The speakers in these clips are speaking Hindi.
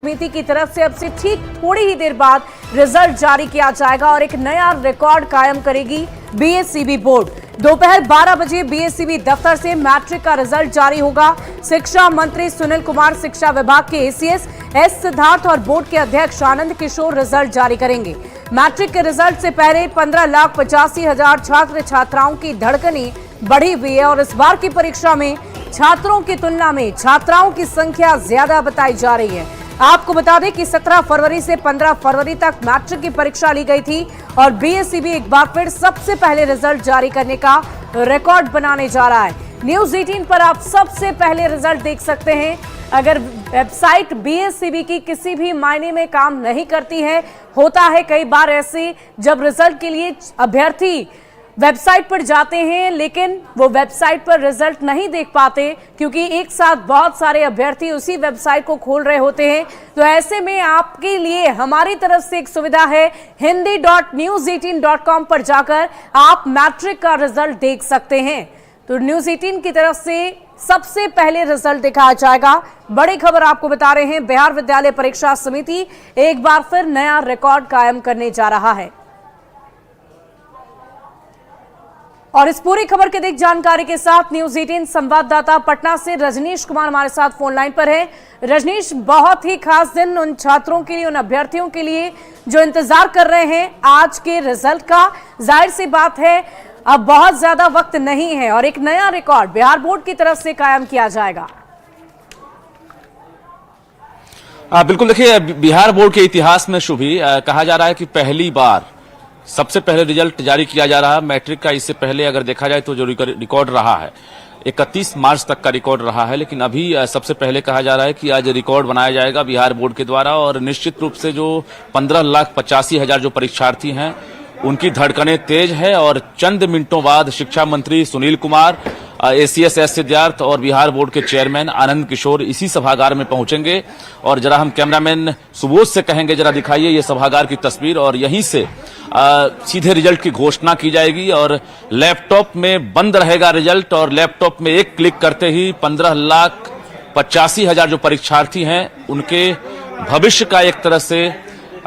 समिति की तरफ से अब से ठीक थोड़ी ही देर बाद रिजल्ट जारी किया जाएगा और एक नया रिकॉर्ड कायम करेगी बीएसईबी बोर्ड। दोपहर 12 बजे बीएसईबी दफ्तर से मैट्रिक का रिजल्ट जारी होगा। शिक्षा मंत्री सुनील कुमार, शिक्षा विभाग के एसीएस एस सिद्धार्थ और बोर्ड के अध्यक्ष आनंद किशोर रिजल्ट जारी करेंगे। मैट्रिक के रिजल्ट से पहले 15,85,000 छात्र छात्राओं की धड़कनें बढ़ी हुई है और इस बार की परीक्षा में छात्रों की तुलना में छात्राओं की संख्या ज्यादा बताई जा रही है। आपको बता दें कि 17 फरवरी से 15 फरवरी तक मैट्रिक की परीक्षा ली गई थी और बीएसईबी एक बार फिर सबसे पहले रिजल्ट जारी करने का रिकॉर्ड बनाने जा रहा है। न्यूज 18 पर आप सबसे पहले रिजल्ट देख सकते हैं। अगर वेबसाइट बीएसईबी की किसी भी मायने में काम नहीं करती है, होता है कई बार ऐसे जब रिजल्ट के लिए अभ्यर्थी वेबसाइट पर जाते हैं लेकिन वो वेबसाइट पर रिजल्ट नहीं देख पाते क्योंकि एक साथ बहुत सारे अभ्यर्थी उसी वेबसाइट को खोल रहे होते हैं। तो ऐसे में आपके लिए हमारी तरफ से एक सुविधा है, hindi.news18.com पर जाकर आप मैट्रिक का रिजल्ट देख सकते हैं। तो न्यूज 18 की तरफ से सबसे पहले रिजल्ट दिखाया जाएगा। बड़ी खबर आपको बता रहे हैं, बिहार विद्यालय परीक्षा समिति एक बार फिर नया रिकॉर्ड कायम करने जा रहा है। और इस पूरी खबर के अधिक जानकारी के साथ न्यूज 18 संवाददाता पटना से रजनीश कुमार हमारे साथ फोन लाइन पर है। रजनीश, बहुत ही खास दिन उन छात्रों के लिए, उन अभ्यर्थियों के लिए जो इंतजार कर रहे हैं आज के रिजल्ट का। जाहिर सी बात है अब बहुत ज्यादा वक्त नहीं है और एक नया रिकॉर्ड बिहार बोर्ड की तरफ से कायम किया जाएगा। बिल्कुल, देखिए बिहार बोर्ड के इतिहास में शुभी कहा जा रहा है कि पहली बार सबसे पहले रिजल्ट जारी किया जा रहा है मैट्रिक का। इससे पहले अगर देखा जाए तो जो रिकॉर्ड रहा है 31 मार्च तक का रिकॉर्ड रहा है, लेकिन अभी सबसे पहले कहा जा रहा है कि आज रिकॉर्ड बनाया जाएगा बिहार बोर्ड के द्वारा। और निश्चित रूप से जो 15,85,000 जो परीक्षार्थी हैं उनकी धड़कनें तेज है और चंद मिनटों बाद शिक्षा मंत्री सुनील कुमार, एसीएस एस सिद्धार्थ और बिहार बोर्ड के चेयरमैन आनंद किशोर इसी सभागार में पहुंचेंगे। और जरा हम कैमरामैन सुबोध से कहेंगे जरा दिखाइए ये सभागार की तस्वीर, और यहीं से सीधे रिजल्ट की घोषणा की जाएगी और लैपटॉप में बंद रहेगा रिजल्ट और लैपटॉप में एक क्लिक करते ही 15,85,000 जो परीक्षार्थी हैं उनके भविष्य का एक तरह से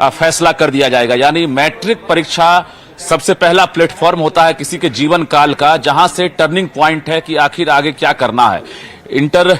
फैसला कर दिया जाएगा। यानी मैट्रिक परीक्षा सबसे पहला प्लेटफॉर्म होता है किसी के जीवन काल का, जहां से टर्निंग पॉइंट है कि आखिर आगे क्या करना है। इंटर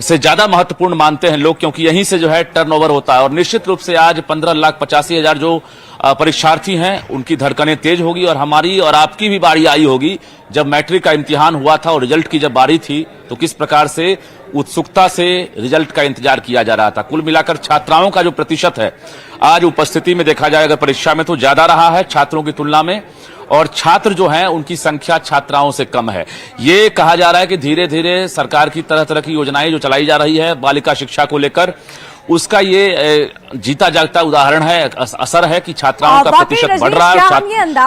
से ज्यादा महत्वपूर्ण मानते हैं लोग क्योंकि यहीं से जो है टर्नओवर होता है। और निश्चित रूप से आज 15,85,000 जो परीक्षार्थी हैं उनकी धड़कनें तेज होगी और हमारी और आपकी भी बारी आई होगी। जब मैट्रिक का इम्तिहान हुआ था और रिजल्ट की जब बारी थी तो किस प्रकार से उत्सुकता से रिजल्ट का इंतजार किया जा रहा था। कुल मिलाकर छात्राओं का जो प्रतिशत है आज उपस्थिति में देखा जाए अगर परीक्षा में तो ज्यादा रहा है छात्रों की तुलना में, और छात्र जो हैं उनकी संख्या छात्राओं से कम है। ये कहा जा रहा है कि धीरे धीरे सरकार की तरह तरह की योजनाएं जो चलाई जा रही है बालिका शिक्षा को लेकर, उसका ये जीता जागता उदाहरण है, असर है कि छात्राओं का प्रतिशत बढ़ रहा है,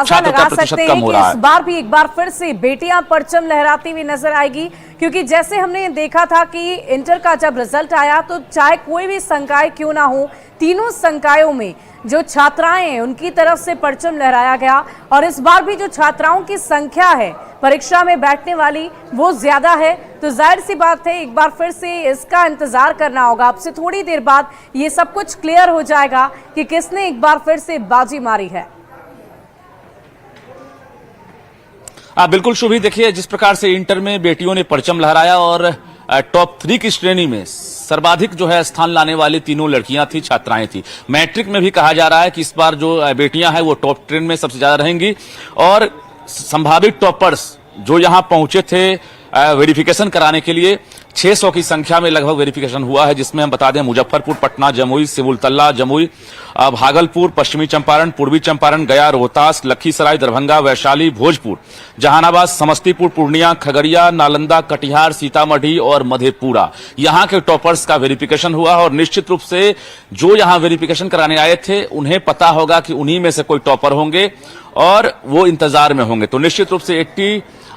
छात्र का प्रतिशत कम हो रहा है। इस बार भी एक बार फिर से बेटियां परचम लहराती हुई नजर आएगी क्योंकि जैसे हमने देखा था कि इंटर का जब रिजल्ट आया तो चाहे कोई भी संकाय क्यों ना हो, तीनों संकायों में जो छात्राएं हैं उनकी तरफ से परचम लहराया गया। और इस बार भी जो छात्राओं की संख्या है परीक्षा में बैठने वाली वो ज्यादा है। तो जाहिर सी बात है एक बार फिर से इसका इंतजार करना होगा। अब से थोड़ी देर बाद ये सब कुछ क्लियर हो जाएगा कि किसने एक बार फिर से बाजी मारी है। बिल्कुल शुभी, देखिए जिस प्रकार से इंटर में बेटियों ने परचम लहराया और टॉप 3 की श्रेणी में सर्वाधिक जो है स्थान लाने वाली तीनों लड़कियां थी, छात्राएं थी। मैट्रिक में भी कहा जा रहा है कि इस बार जो बेटियां हैं वो टॉप 10 में सबसे ज्यादा रहेंगी और संभावित टॉपर्स जो यहां पहुंचे थे वेरिफिकेशन कराने के लिए 600 की संख्या में लगभग वेरिफिकेशन हुआ है, जिसमें हम बता दें मुजफ्फरपुर, पटना, जमुई, सिमुलतला, जमुई, भागलपुर, पश्चिमी चंपारण, पूर्वी चंपारण, गया, रोहतास, लखीसराय, दरभंगा, वैशाली, भोजपुर, जहानाबाद, समस्तीपुर, पूर्णिया, खगड़िया, नालंदा, कटिहार, सीतामढ़ी और मधेपुरा, यहां के टॉपर्स का वेरिफिकेशन हुआ। और निश्चित रूप से जो यहां वेरिफिकेशन कराने आए थे उन्हें पता होगा कि उन्हीं में से कोई टॉपर होंगे और वो इंतजार में होंगे। तो निश्चित रूप से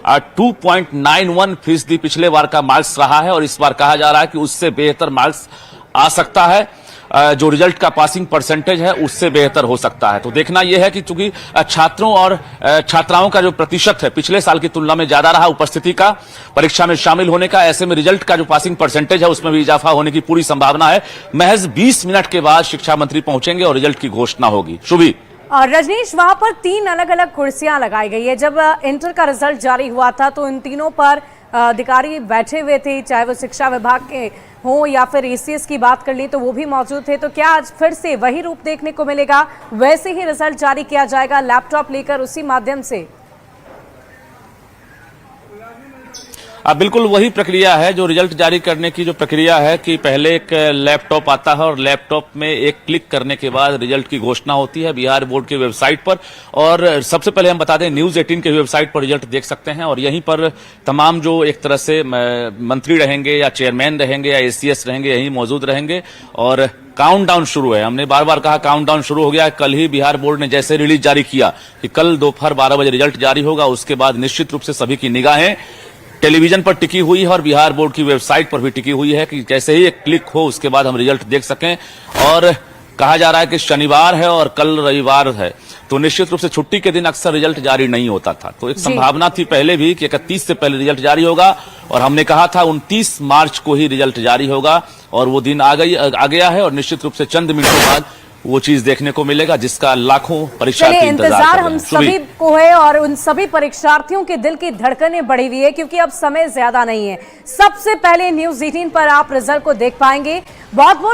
82.91% पिछले बार का मार्क्स रहा है और इस बार कहा जा रहा है कि उससे बेहतर मार्क्स आ सकता है। जो रिजल्ट का पासिंग परसेंटेज है उससे बेहतर हो सकता है। तो देखना यह है कि चूंकि छात्रों और छात्राओं का जो प्रतिशत है पिछले साल की तुलना में ज्यादा रहा उपस्थिति का, परीक्षा में शामिल होने का, ऐसे में रिजल्ट का जो पासिंग परसेंटेज है उसमें भी इजाफा होने की पूरी संभावना है। महज 20 मिनट के बाद शिक्षा मंत्री पहुंचेंगे और रिजल्ट की घोषणा होगी। शुभी और रजनीश, वहां पर 3 अलग अलग कुर्सियां लगाई गई है। जब इंटर का रिजल्ट जारी हुआ था तो इन तीनों पर अधिकारी बैठे हुए थे, चाहे वो शिक्षा विभाग के हो या फिर एसीएस की बात कर ली तो वो भी मौजूद थे। तो क्या आज फिर से वही रूप देखने को मिलेगा, वैसे ही रिजल्ट जारी किया जाएगा लैपटॉप लेकर उसी माध्यम से? बिल्कुल वही प्रक्रिया है जो रिजल्ट जारी करने की जो प्रक्रिया है कि पहले एक लैपटॉप आता है और लैपटॉप में एक क्लिक करने के बाद रिजल्ट की घोषणा होती है बिहार बोर्ड के वेबसाइट पर। और सबसे पहले हम बता दें, न्यूज 18 के वेबसाइट पर रिजल्ट देख सकते हैं और यहीं पर तमाम जो एक तरह से मंत्री रहेंगे या चेयरमैन रहेंगे या एसीएस रहेंगे यहीं मौजूद रहेंगे। और काउंटडाउन शुरू है, हमने बार बार कहा काउंटडाउन शुरू हो गया है। कल ही बिहार बोर्ड ने जैसे रिलीज जारी किया कि कल दोपहर 12 बजे रिजल्ट जारी होगा, उसके बाद निश्चित रूप से सभी की निगाहें टेलीविजन पर टिकी हुई है और बिहार बोर्ड की वेबसाइट पर भी टिकी हुई है कि जैसे ही एक क्लिक हो उसके बाद हम रिजल्ट देख सकें। और कहा जा रहा है कि शनिवार है और कल रविवार है, तो निश्चित रूप से छुट्टी के दिन अक्सर रिजल्ट जारी नहीं होता था। तो एक संभावना थी पहले भी कि 31 से पहले रिजल्ट जारी होगा और हमने कहा था 29 मार्च को ही रिजल्ट जारी होगा और वो दिन आ गया है और निश्चित रूप से चंद मिनटों बाद वो चीज देखने को मिलेगा जिसका लाखों परीक्षार्थी इंतजार हम सभी को है और उन सभी परीक्षार्थियों के दिल की धड़कनें बढ़ी हुई है क्योंकि अब समय ज्यादा नहीं है। सबसे पहले न्यूज 18 पर आप रिजल्ट को देख पाएंगे। बहुत बहुत